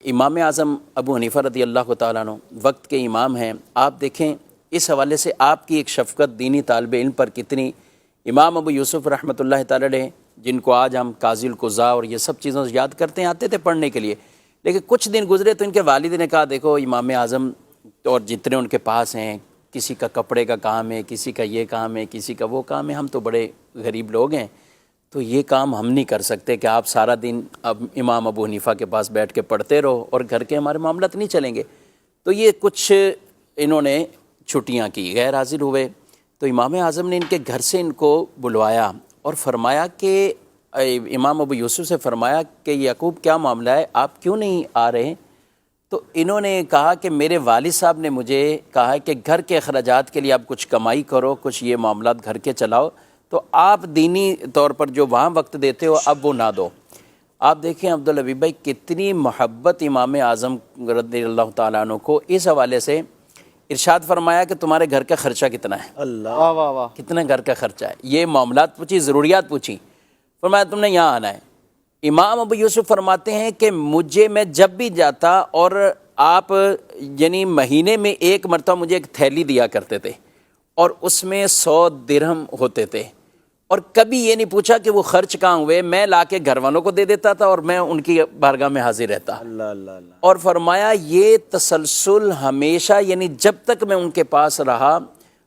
امام اعظم ابو حنیفہ رضی اللہ تعالیٰ عنہ وقت کے امام ہیں۔ آپ دیکھیں اس حوالے سے آپ کی ایک شفقت دینی طالب علم پر کتنی۔ امام ابو یوسف رحمۃ اللہ تعالیٰ علیہ، جن کو آج ہم قاضی القضاء اور یہ سب چیزوں سے یاد کرتے ہیں، آتے تھے پڑھنے کے لیے، لیکن کچھ دن گزرے تو ان کے والد نے کہا دیکھو امام اعظم اور جتنے ان کے پاس ہیں، کسی کا کپڑے کا کام ہے، کسی کا یہ کام ہے، کسی کا وہ کام ہے، ہم تو بڑے غریب لوگ ہیں، تو یہ کام ہم نہیں کر سکتے کہ آپ سارا دن اب امام ابو حنیفہ کے پاس بیٹھ کے پڑھتے رہو اور گھر کے ہمارے معاملات نہیں چلیں گے۔ تو یہ کچھ انہوں نے چھٹیاں کی، غیر حاضر ہوئے، تو امام اعظم نے ان کے گھر سے ان کو بلوایا اور فرمایا کہ امام ابو یوسف سے فرمایا کہ یعقوب کیا معاملہ ہے، آپ کیوں نہیں آ رہے؟ تو انہوں نے کہا کہ میرے والد صاحب نے مجھے کہا ہے کہ گھر کے اخراجات کے لیے آپ کچھ کمائی کرو، کچھ یہ معاملات گھر کے چلاؤ، تو آپ دینی طور پر جو وہاں وقت دیتے ہو اب وہ نہ دو۔ آپ دیکھیں عبدالحبیب بھائی کتنی محبت امام اعظم رضی اللہ تعالیٰ عنہ کو، اس حوالے سے ارشاد فرمایا کہ تمہارے گھر کا خرچہ کتنا ہے، اللہ واہ واہ واہ، کتنا گھر کا خرچہ ہے، یہ معاملات پوچھی، ضروریات پوچھی، فرمایا تم نے یہاں آنا ہے۔ امام ابو یوسف فرماتے ہیں کہ میں جب بھی جاتا اور آپ یعنی مہینے میں ایک مرتبہ مجھے ایک تھیلی دیا کرتے تھے اور اس میں 100 درہم ہوتے تھے، اور کبھی یہ نہیں پوچھا کہ وہ خرچ کہاں ہوئے، میں لا کے گھر والوں کو دے دیتا تھا اور میں ان کی بارگاہ میں حاضر رہتا۔ اللہ اللہ اللہ، اور فرمایا یہ تسلسل ہمیشہ، یعنی جب تک میں ان کے پاس رہا،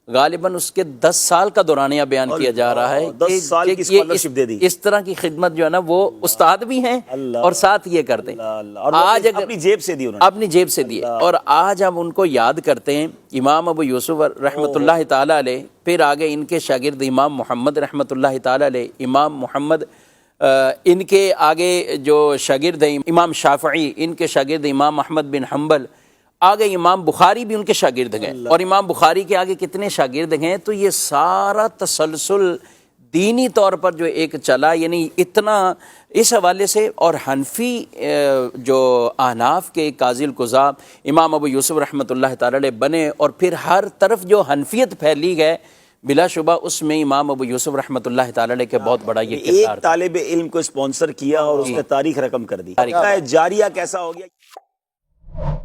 غالباً اس کے 10 سال کا دورانیہ بیان کیا جا رہا ہے، 10 سال کی اسکالرشپ دے دی۔ اس طرح کی خدمت جو ہے نا، وہ استاد بھی ہیں اور ساتھ یہ کرتے ہیں۔ اور آج اپنی جیب سے دی انہوں نے، اپنی جیب سے دیے، اور آج ہم ان کو یاد کرتے ہیں، امام ابو یوسف رحمۃ اللہ تعالیٰ علیہ، پھر آگے ان کے شاگرد امام محمد رحمۃ اللہ تعالیٰ علیہ، امام محمد، ان کے آگے جو شاگرد ہیں امام شافعی، ان کے شاگرد امام احمد بن حنبل، آگے امام بخاری بھی ان کے شاگرد ہیں، اور امام بخاری کے آگے کتنے شاگرد ہیں۔ تو یہ سارا تسلسل دینی طور پر جو ایک چلا، یعنی اتنا اس حوالے سے، اور حنفی جو احناف کے قاضی القضاء امام ابو یوسف رحمۃ اللہ تعالی علیہ بنے، اور پھر ہر طرف جو حنفیت پھیلی گئے، بلا شبہ اس میں امام ابو یوسف رحمۃ اللہ تعالی علیہ کے بہت بڑا یہ کردار تھا۔ ایک طالب علم کو اسپانسر کیا اور اس نے تاریخ رقم کر دی، جاریہ کیسا ہو گیا۔